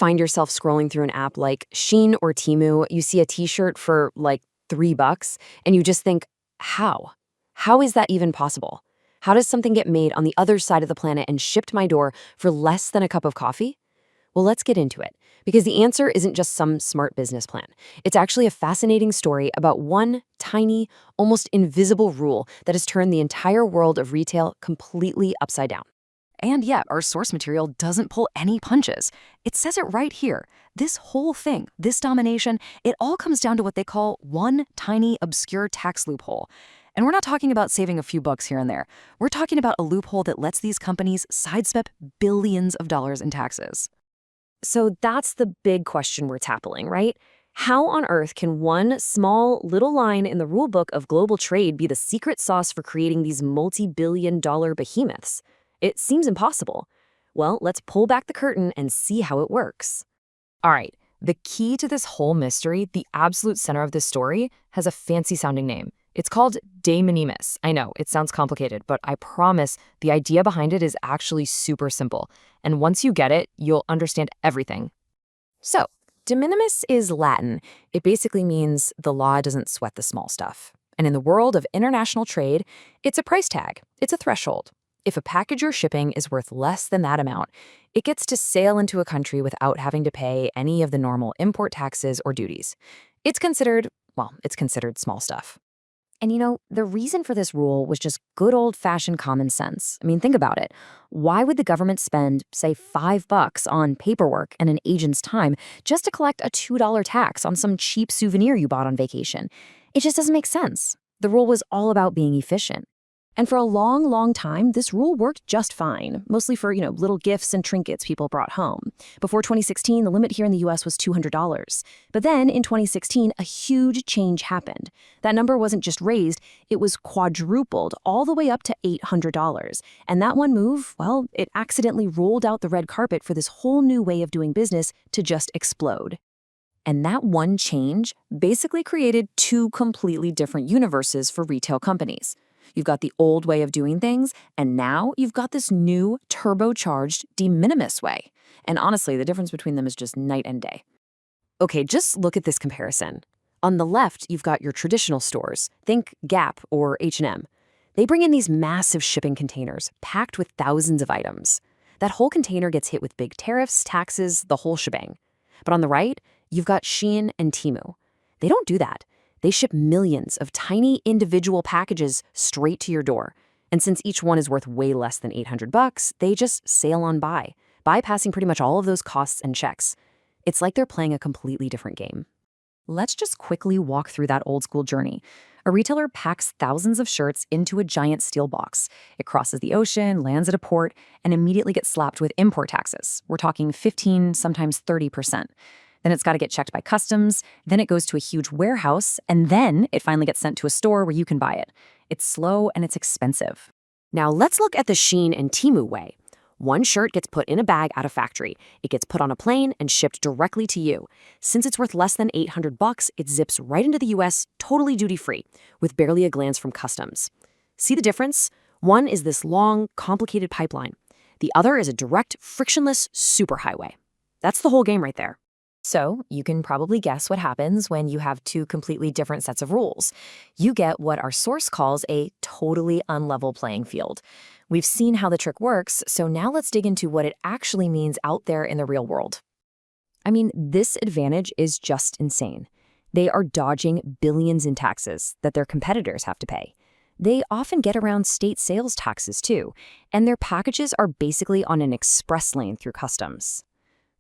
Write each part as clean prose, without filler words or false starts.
find yourself scrolling through an app like Shein or Temu, you see a t-shirt for like $3, and you just think, how? How is that even possible? How does something get made on the other side of the planet and shipped to my door for less than a cup of coffee? Well, let's get into it, because the answer isn't just some smart business plan. It's actually a fascinating story about one tiny, almost invisible rule that has turned the entire world of retail completely upside down. And yet, our source material doesn't pull any punches. It says it right here. This whole thing, this domination, it all comes down to what they call one tiny, obscure tax loophole. And we're not talking about saving a few bucks here and there. We're talking about a loophole that lets these companies sidestep billions of dollars in taxes. So that's the big question we're tackling, right? How on earth can one small little line in the rulebook of global trade be the secret sauce for creating these multi-billion-dollar behemoths? It seems impossible. Well, let's pull back the curtain and see how it works. All right, the key to this whole mystery, the absolute center of this story, has a fancy-sounding name. It's called Minimis. I know, it sounds complicated, but I promise the idea behind it is actually super simple. And once you get it, you'll understand everything. So, de minimis is Latin. It basically means the law doesn't sweat the small stuff. And in the world of international trade, it's a price tag. It's a threshold. If a package you're shipping is worth less than that amount, it gets to sail into a country without having to pay any of the normal import taxes or duties. It's considered small stuff. And the reason for this rule was just good old-fashioned common sense. I mean, think about it. Why would the government spend, say, $5 on paperwork and an agent's time just to collect a $2 tax on some cheap souvenir you bought on vacation? It just doesn't make sense. The rule was all about being efficient. And for a long, long time, this rule worked just fine, mostly for, little gifts and trinkets people brought home. Before 2016, the limit here in the US was $200. But then in 2016, a huge change happened. That number wasn't just raised, it was quadrupled all the way up to $800. And that one move, well, it accidentally rolled out the red carpet for this whole new way of doing business to just explode. And that one change basically created two completely different universes for retail companies. You've got the old way of doing things, and now you've got this new turbocharged de minimis way. And honestly, the difference between them is just night and day. Okay, just look at this comparison. On the left, you've got your traditional stores. Think Gap or H&M. They bring in these massive shipping containers packed with thousands of items. That whole container gets hit with big tariffs, taxes, the whole shebang. But on the right, you've got Shein and Temu. They don't do that. They ship millions of tiny individual packages straight to your door. And since each one is worth way less than $800, they just sail on by, bypassing pretty much all of those costs and checks. It's like they're playing a completely different game. Let's just quickly walk through that old school journey. A retailer packs thousands of shirts into a giant steel box. It crosses the ocean, lands at a port, and immediately gets slapped with import taxes. We're talking 15, sometimes 30%. Then it's got to get checked by customs, then it goes to a huge warehouse, and then it finally gets sent to a store where you can buy it. It's slow and it's expensive. Now let's look at the Shein and Temu way. One shirt gets put in a bag at a factory. It gets put on a plane and shipped directly to you. Since it's worth less than $800, it zips right into the US, totally duty-free, with barely a glance from customs. See the difference? One is this long, complicated pipeline. The other is a direct, frictionless superhighway. That's the whole game right there. So you can probably guess what happens when you have two completely different sets of rules. You get what our source calls a totally unlevel playing field. We've seen how the trick works, so now let's dig into what it actually means out there in the real world. I mean, this advantage is just insane. They are dodging billions in taxes that their competitors have to pay. They often get around state sales taxes too, and their packages are basically on an express lane through customs.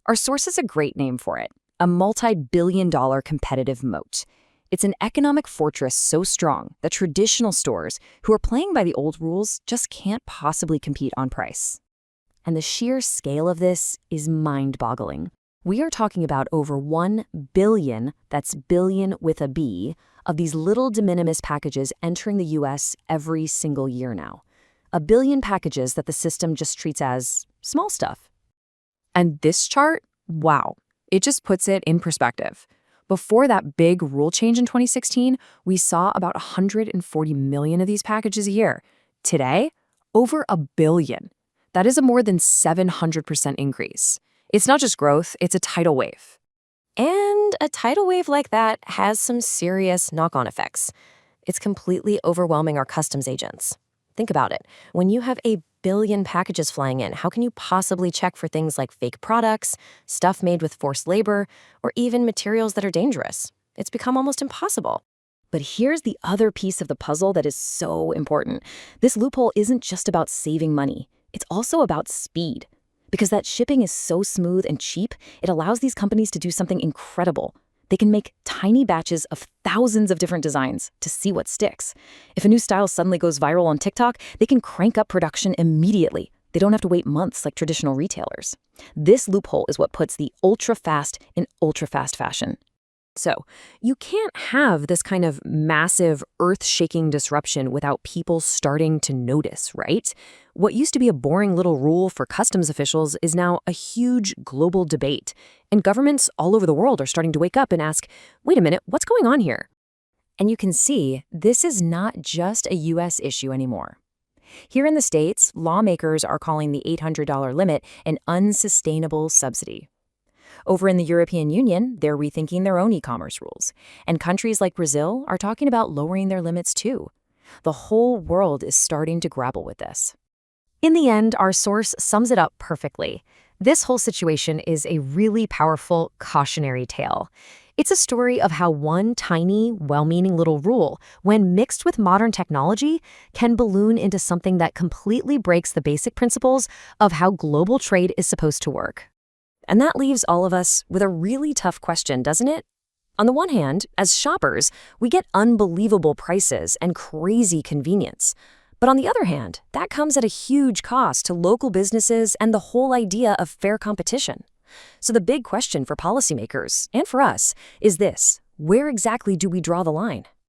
Our source is a great name for it, a multi-billion-dollar competitive moat. It's an economic fortress so strong that traditional stores who are playing by the old rules just can't possibly compete on price. And the sheer scale of this is mind-boggling. We are talking about over 1 billion, that's billion with a B, of these little de minimis packages entering the US every single year now. 1 billion packages that the system just treats as small stuff. And this chart, wow, it just puts it in perspective. Before that big rule change in 2016, we saw about 140 million of these packages a year. Today, over 1 billion. That is a more than 700% increase. It's not just growth, it's a tidal wave. And a tidal wave like that has some serious knock-on effects. It's completely overwhelming our customs agents. Think about it. When you have a billion packages flying in, how can you possibly check for things like fake products, stuff made with forced labor, or even materials that are dangerous? It's become almost impossible. But here's the other piece of the puzzle that is so important. This loophole isn't just about saving money. It's also about speed. Because that shipping is so smooth and cheap, it allows these companies to do something incredible. They can make tiny batches of thousands of different designs to see what sticks. If a new style suddenly goes viral on TikTok, they can crank up production immediately. They don't have to wait months like traditional retailers. This loophole is what puts the ultra-fast in ultra-fast fashion. So, you can't have this kind of massive, earth-shaking disruption without people starting to notice, right? What used to be a boring little rule for customs officials is now a huge global debate, and governments all over the world are starting to wake up and ask, wait a minute, what's going on here? And you can see this is not just a US issue anymore. Here in the States, lawmakers are calling the $800 limit an unsustainable subsidy. Over in the European Union, they're rethinking their own e-commerce rules. And countries like Brazil are talking about lowering their limits too. The whole world is starting to grapple with this. In the end, our source sums it up perfectly. This whole situation is a really powerful cautionary tale. It's a story of how one tiny, well-meaning little rule, when mixed with modern technology, can balloon into something that completely breaks the basic principles of how global trade is supposed to work. And that leaves all of us with a really tough question, doesn't it? On the one hand, as shoppers, we get unbelievable prices and crazy convenience. But on the other hand, that comes at a huge cost to local businesses and the whole idea of fair competition. So the big question for policymakers, and for us, is this: where exactly do we draw the line?